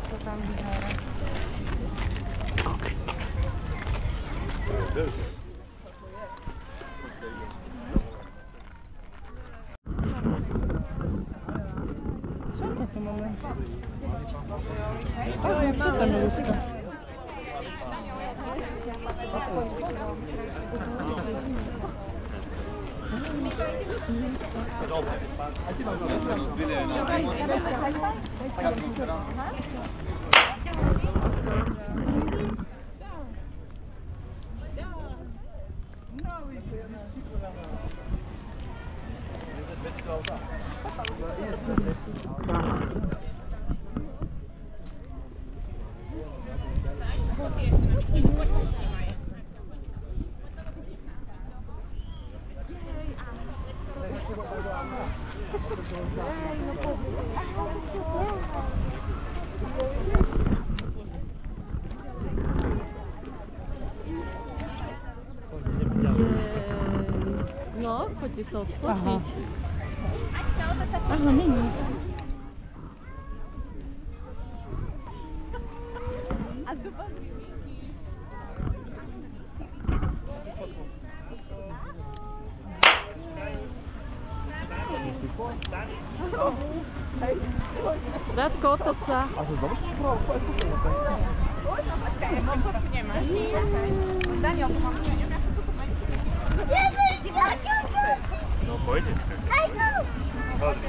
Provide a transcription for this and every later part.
to tam vyzerá. Co to máme? Ahoj, co tam je ľudská? No, chodzi sa odfotiť. Aha, není. Radko, otoč sa. Počkaj, ešte fotky nemáš. Daniel, tu mám čo, neviem, ako to pôjde. No pôjde. Chodí.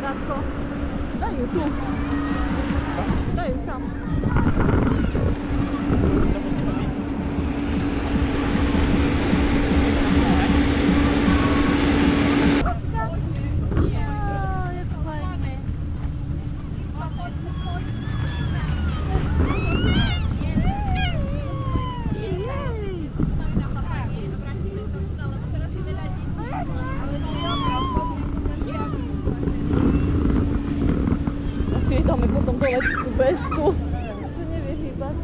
Radko, daj ju tu. Daj ju tam. Je to fajné. Asi dáme potom dole tú bestu. To sa nevie hýbať.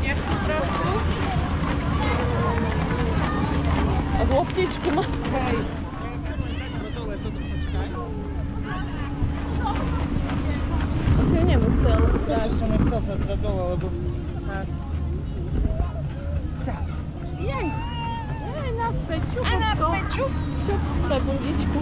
Ešte trošku. A z loptičku má. Hej. Asi ju nemusel. Ja som nechcel sa teda dole, lebo... Jej, naspäť, šup. A naspäť, šup. Šup, daj bundičku.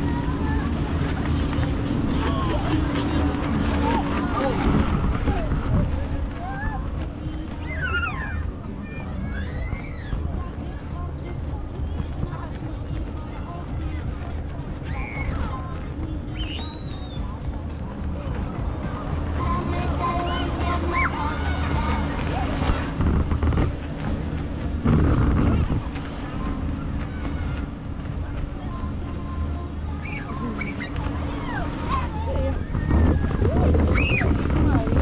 Mali.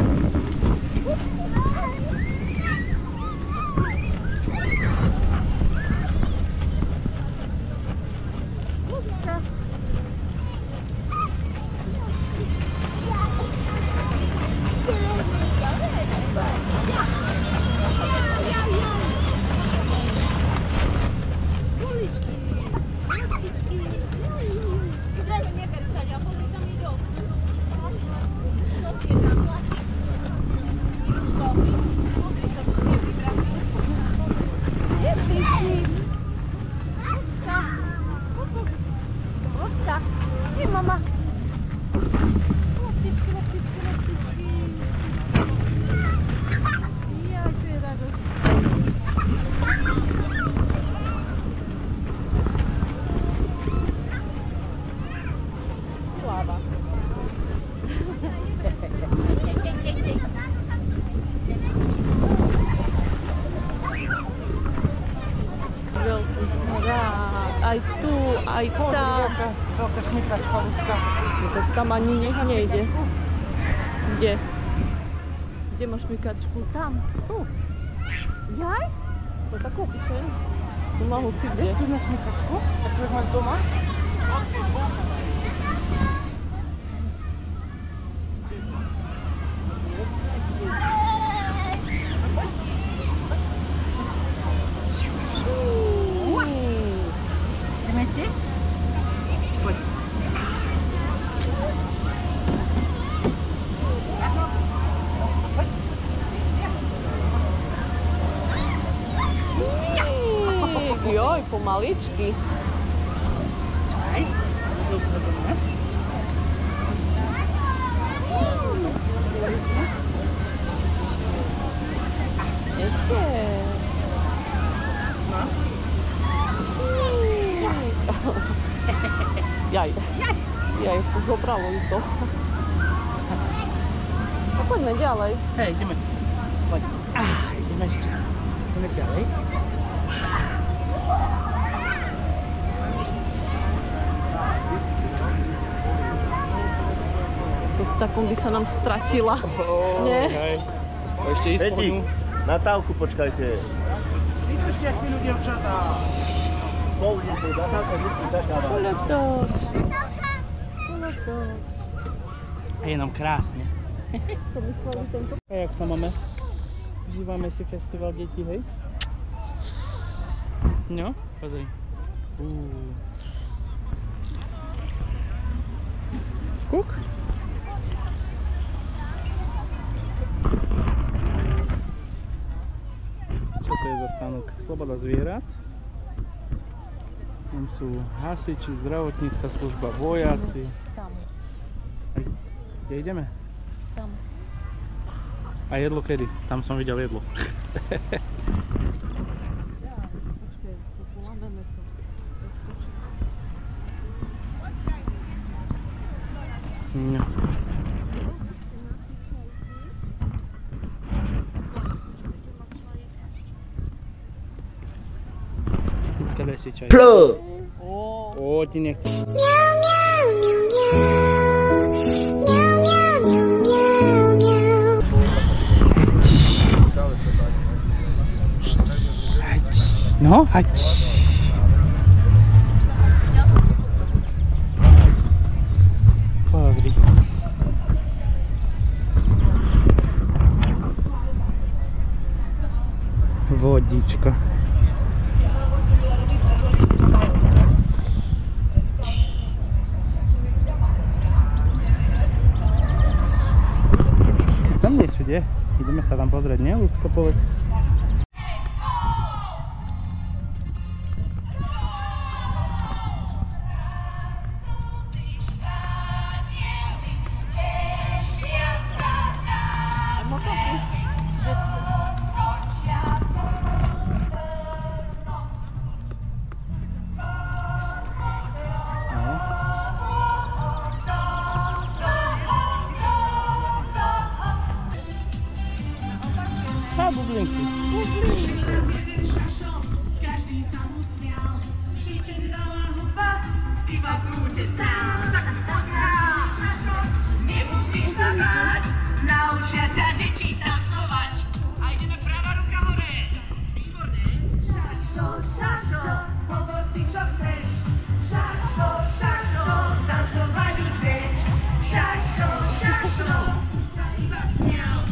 aj tam. Veľká šmykačka ľudská. To tam ani nech nejde. Kde? Kde máš šmykačku? Tam. Tu. Jaj? To je taká obyčajná. Tu má hoci kde. Vieš tu na šmykačku? Takú máš doma? Joj, pomaličky. Čaj. Ešte. No. Jaj. Jaj, zobralo ju to. A poďme ďalej. Hej, ideme. Poď. Ideme ešte. Ideme ďalej. Takom by sa nám stratila. Nie? Hej. Ešte ísť po ňu. Natálku počkajte. Vypušte chvíľu, dievčatá. Poudite, Natálka vždy čakáva. Poletoč. A je nám krásne. To mysleli tento. A jak sa máme? Užívame si festival detí, hej? No, pozri. Kuk? Čo to je za stánok? Sloboda zvierat. Tam sú hasiči, zdravotnícka služba, vojaci. Tam. Kde ideme? Tam. A jedlo kedy? Tam som videl jedlo. Počkej, povoláme meso. No. Ľudská, daj si čaj. Ó, ti nechcem. No, haď. Pozri. Vodička. Tam niečo, kde? Ideme sa tam pozrieť, nie? Ľudko, povedz. A bublinky. Každý sa mu smial, vždy keď dala hudba, iba v prúte stál. Tak poď hrať, nemusíš sa báť, naučia ťa deti tancovať. A ideme pravá ruka hore. Výborné. Šašo, šašo, hovor si čo chceš. Šašo, šašo, tancovať už vieš. Šašo, šašo, už sa iba smial.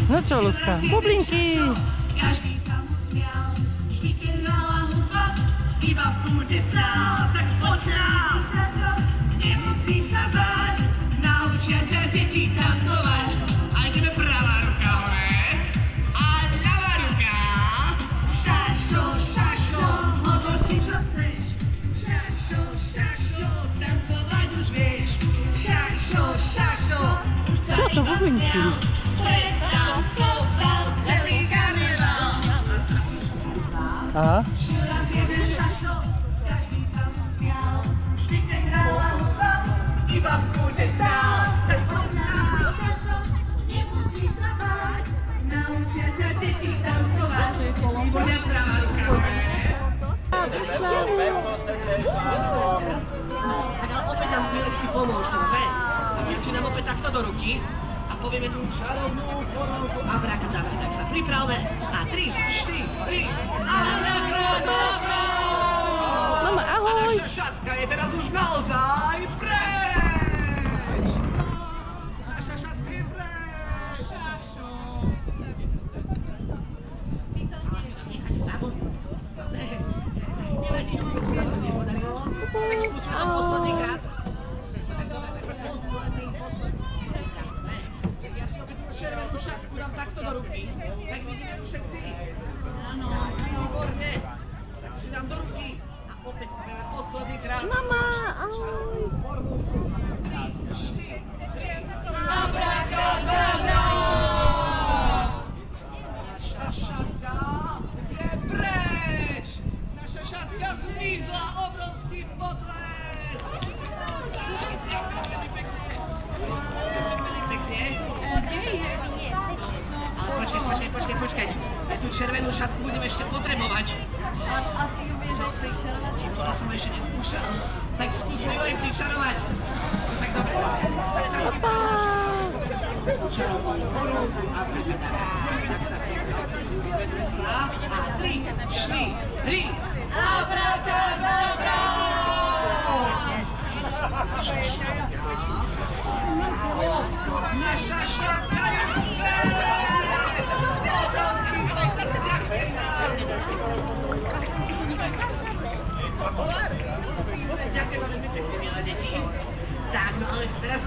No čo, ľudská? Bublinky! Každý sa mu smial, vždy keď hrala hudba, iba v prúde stál. Tak poď nám, nemusíš sa báť, naučia ťa deti tancovať. A ideme pravá ruka hore a ľavá ruka. Šašo, šašo, hovor si čo chceš. Šašo, šašo, tancovať už vieš. Šašo, šašo, už sa iba smial. Pretancoval celý karneval. Aha. Raz jeden šašo, každý sa mu smial. Vždy keď hrala hudba, iba v kúte stál. Tak poď nám, šašo, nemusíš sa báť, naučia ťa deti tancovať. Tak ale opäť nám milíci pomôžte, dobre? Tak ja si dám opäť takto do ruky a povieme tú čarovnú formulku abrakadabra. Tak sa pripravme na 3, 4, abrakadabra! Mama, ahoj! A naša šatka je teraz už naozaj preč! Naša šatka je preč! Šašo! Ale si tam nechať vzadu? Nevadí, sa to nepodarilo. Tak skúsme to posledný krát. Tak dobre, tak posledný krát, dobre? Tak ja si opäť tú červenú šatku dám takto do ruky. Tak vidíme tu všetci? Áno, výborne. Tak si dám do ruky. Opäť povieme posledný krát. Mama, ahoj! 3, 4, abrakadabra! Naša šatka je preč! Naša šatka zmizla, obrovský potlesk! Ďakujem veľmi pekne. Ale počkaj. Ja tú červenú šatku budem ešte potrebovať. A ty ju vieš aj pričarovať? To som ešte neskúšal. Tak skúsme ju aj pričarovať. No tak dobre. Tak sa pripravíme všetci. Čarovnú formulku abrakadabra. Tak sa pripravíme. Zvedme sa. A 3, 4, abrakadabra! Naša šatka je stres! Obrovský potlesk, ďakujem vám! Ďakujem veľmi pekne, milé deti. Tak, no ale teraz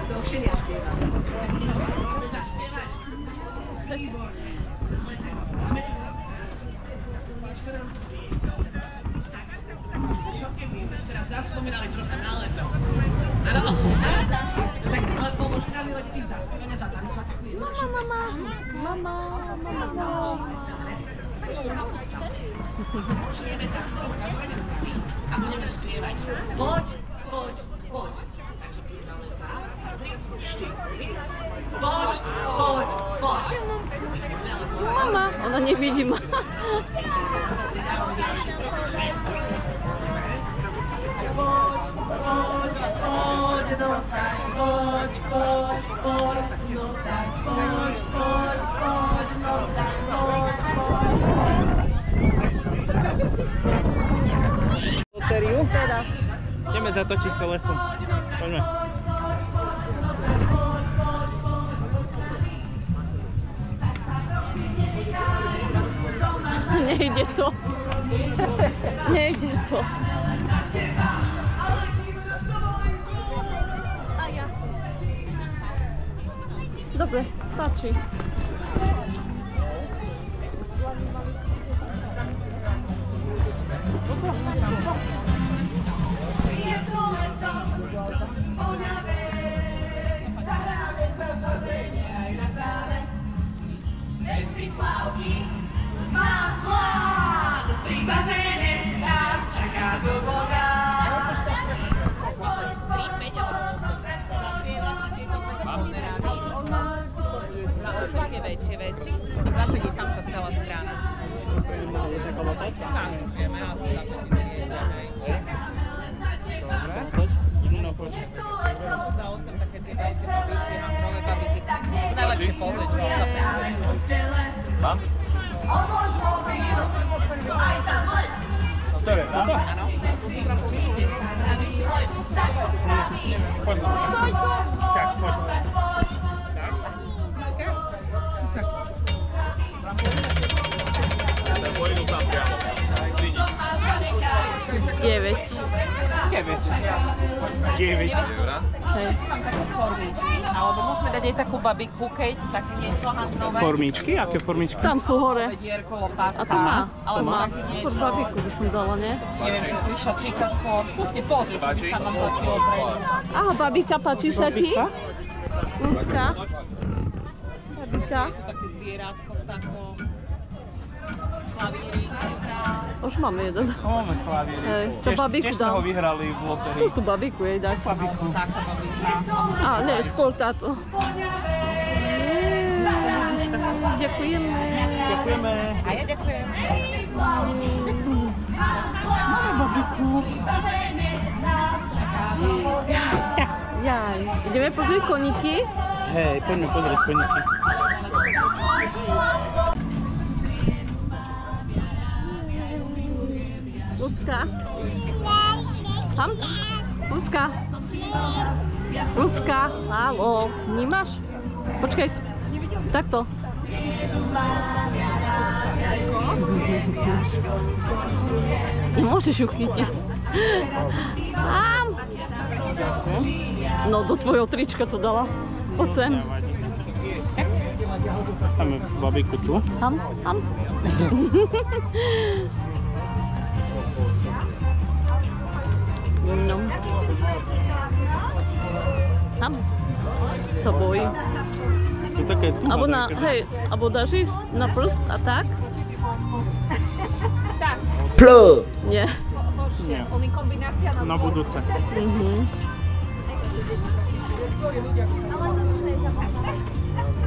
dlhšie nespievam. Tak ideme si vôbec zaspievať. Výborne. Ale tak, máme tu slniečko nám svieti. Tak, čo keby sme si teraz zaspomínali trocha na leto? Áno? Tak, ale pomôžte nám, milé deti, zaspievať a zatancovať takú jednu našu pesničku. Mama. Začneme takto ukazovať rukami a budeme spievať. Poď. Takže pripravme sa. 3, 4. Poď. Mama, ona nevidí ma. Poď, no tak, poď, no tak, poď, no tak, Lotériu? Teraz. Ideme zatočiť kolesom. Poďme. Nejde to. Nejde to. Dobre, stačí. Pri bazéne nás čaká dovoda. Také väčšie veci. A zase je tam tá celá strana. Tančujeme a zase za 8 také tie veľké babiky, mám nové babiky. Najlepšie povlečo. Mám? Odlož mobil, aj tam let. To je táto? Áno. Ide sa na výlet, tak poď s nami. Poď. Pôjdu tam priamo. 9. 9. Hej. Mám také formičky, alebo môžeme dať aj takú babiku, keď také niečo hačnové. Formičky? Aké formičky? Tam sú hore. Vedierko, lopátka. A to má. Ale To má. také Skôr niečo. babiku by som dala, nie? Neviem, či kliša číka skôr. Skúste pozrieť, či by sa vám točilo predu. Aha, babika, páči sa ti? Ľudská? Babika? Také zvierátko v takom slavíri. Už máme jeden. Máme klavíry. Hej, to babiku Tiež sme ho dám. vyhrali v lotérii. Skús tú babiku jej dať. Babiku. Taká babika. Á, ne, skôr táto. Ďakujeme. Ďakujeme. A ja ďakujem. Jaj, ideme pozrieť koníky? Hej, poďme pozrieť koníky. Ľudská? Tam? Ľudská? Ľudská? Haló, vnímaš? Počkaj, takto. Nemôžeš ju chytiť. Tam. No, do tvojho trička to dala. Poď sem. Máme babiku tu. Tam. No. Tam. Sa bojí. To je také tu. Abo na, hej, abo dáš ísť na prst a tak? Nie. Nie, Oni kombinácia na na budúce.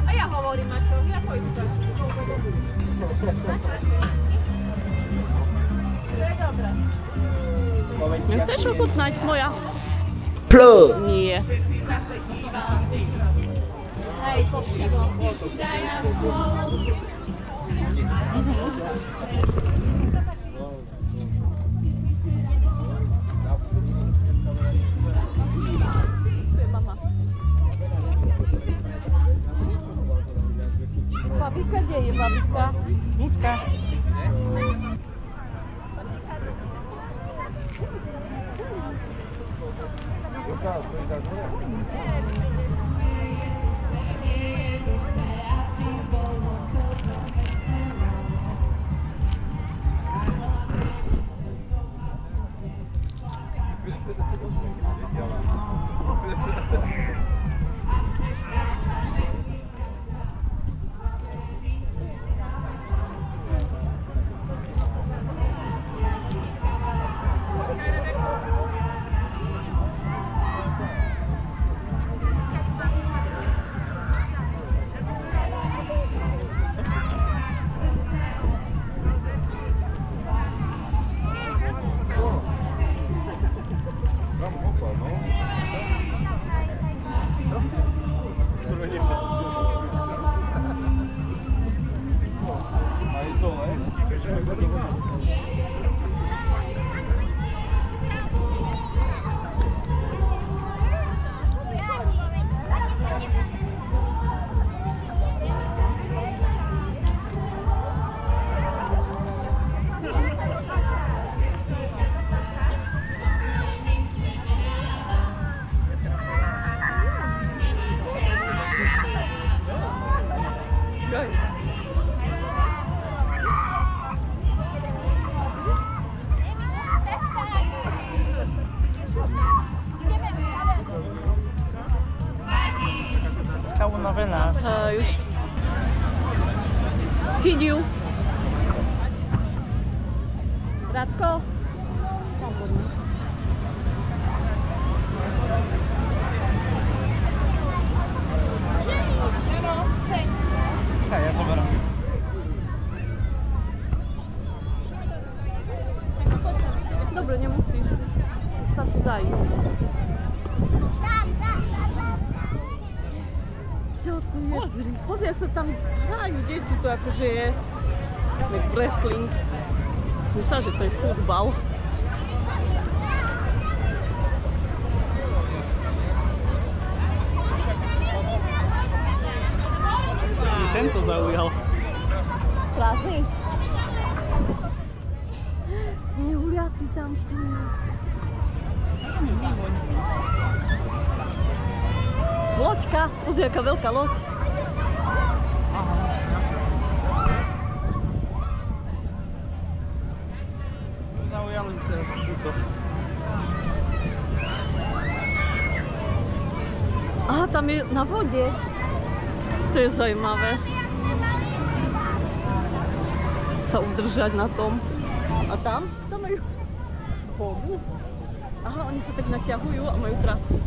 A ja hovorím, a čo? Ja to isté. To je dobré. Nechceš ochutnať moja? Nie. Hej, popívo. Tu je mama. Babika, kde je babika? Ľudská. Novela. Już. Fidziu. Radko. Hej, ja zoberám. Dobre, nemusíš. Sa tu dá ísť. Čo tu je? Pozri. Pozri, jak sa tam hrajú deti, to akože je wrestling. Som myslela, že to je futbal. Tento zaujal. Prázdny. Snehuliaci tam sú. Loďka, pozri, aká veľká loď. Zaujali túto. Aha, tam je na vode. To je zajímavé. Sa udržať na tom. A tam? Tam majú vodu. Aha, oni sa tak naťahujú a majú trapu.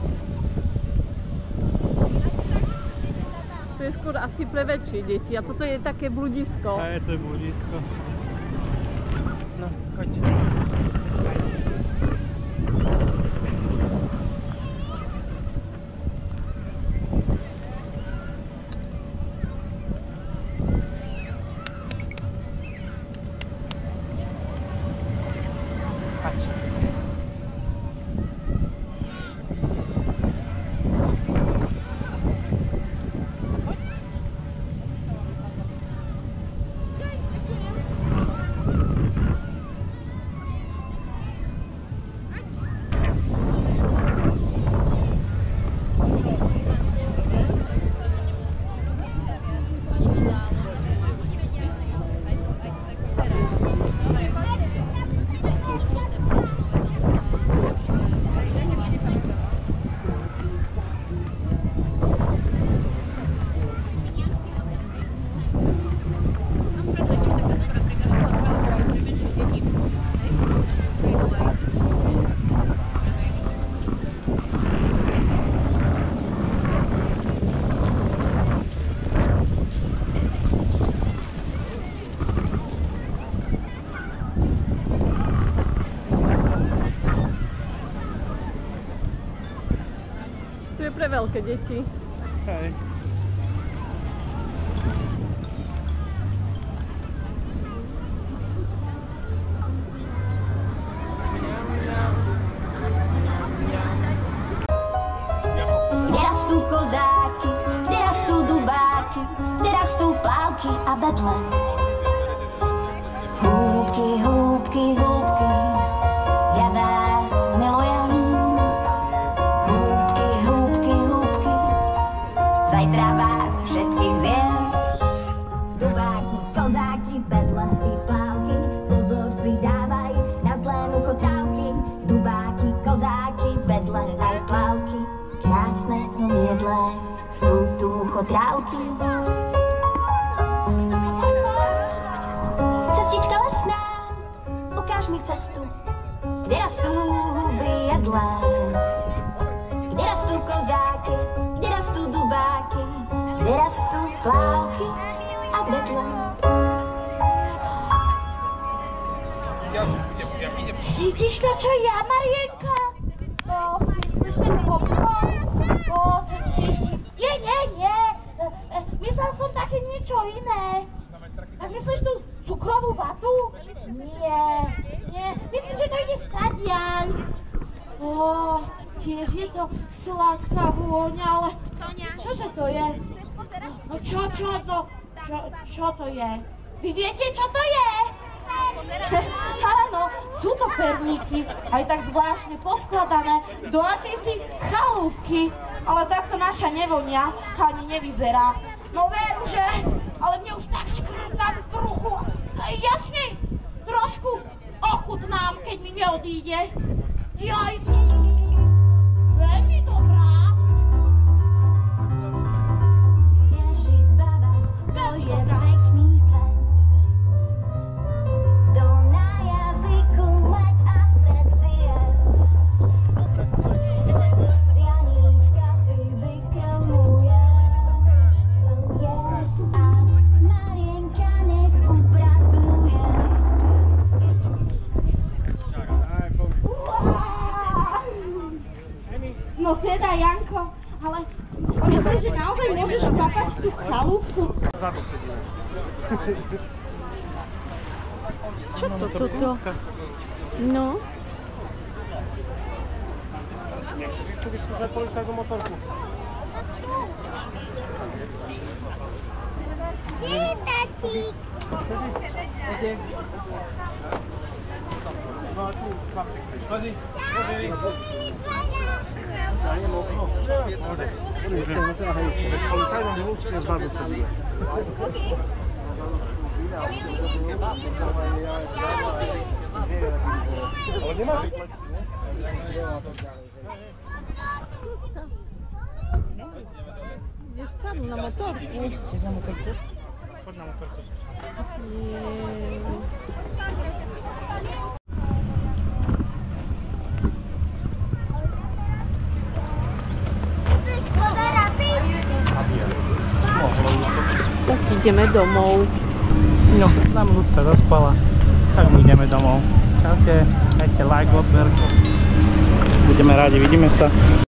To je skôr asi pre väčšie deti. A toto je také bludisko. A je to bludisko. No, Chodź. Tu je pre veľké deti. Hej. Kde rastú kozáky, kde rastú dubáky, kde rastú plávky a bedle. Húbky, húbky, húbky, ja vás milujem. Húbky, húbky, húbky, zajtra vás všetkých zjem. Dubáky, kozáky, bedle i plávky, pozor si dávaj na zlé muchotrávky. Dubáky, kozáky, bedle aj plávky, krásne no miedle, sú tu muchotrávky. Cestička lesná, ukáž mi cestu, kde rastú huby jedlé, kde rastú kozáky, kde rastú dubáky, kde rastú plávky a bedle. Cítiš to, čo ja, Marienka? Myslíš ten popcorn? Ten cíti. Nie. Myslel som také niečo iné. A myslíš tú cukrovú vatu? Nie. Myslím, že to ide stadiaľ. Tiež je to sladká vôňa, ale čože to je? No čo to je? Vy viete, čo to je? Áno, sú to perníky, aj tak zvláštne poskladané do akejsi chalúbky, ale takto naša nevonia ani nevyzerá. No veru, že? Ale mne už tak škrtá v bruchu. Jasne, trošku ochutnám, keď mi neodíde. Jaj, veľmi dobrá. Ježi baba, to je pekný plet. To na jazyku med a v srdci jed. Janíčka si vykrmuje. A Marienka nech upratuje. No teda, Janko, ale myslíš, že naozaj môžeš papať tú chalúbku? Čo toto? No. Tu vyskúšať policajnú motorku. Tatík. Ideš sadnú na motorku. Ideš na motorku? Poď na motorku. Tak ideme domov. No, nám ľudka zaspala, tak my ideme domov. Čaute, dajte like, odber. Budeme rádi, vidíme sa.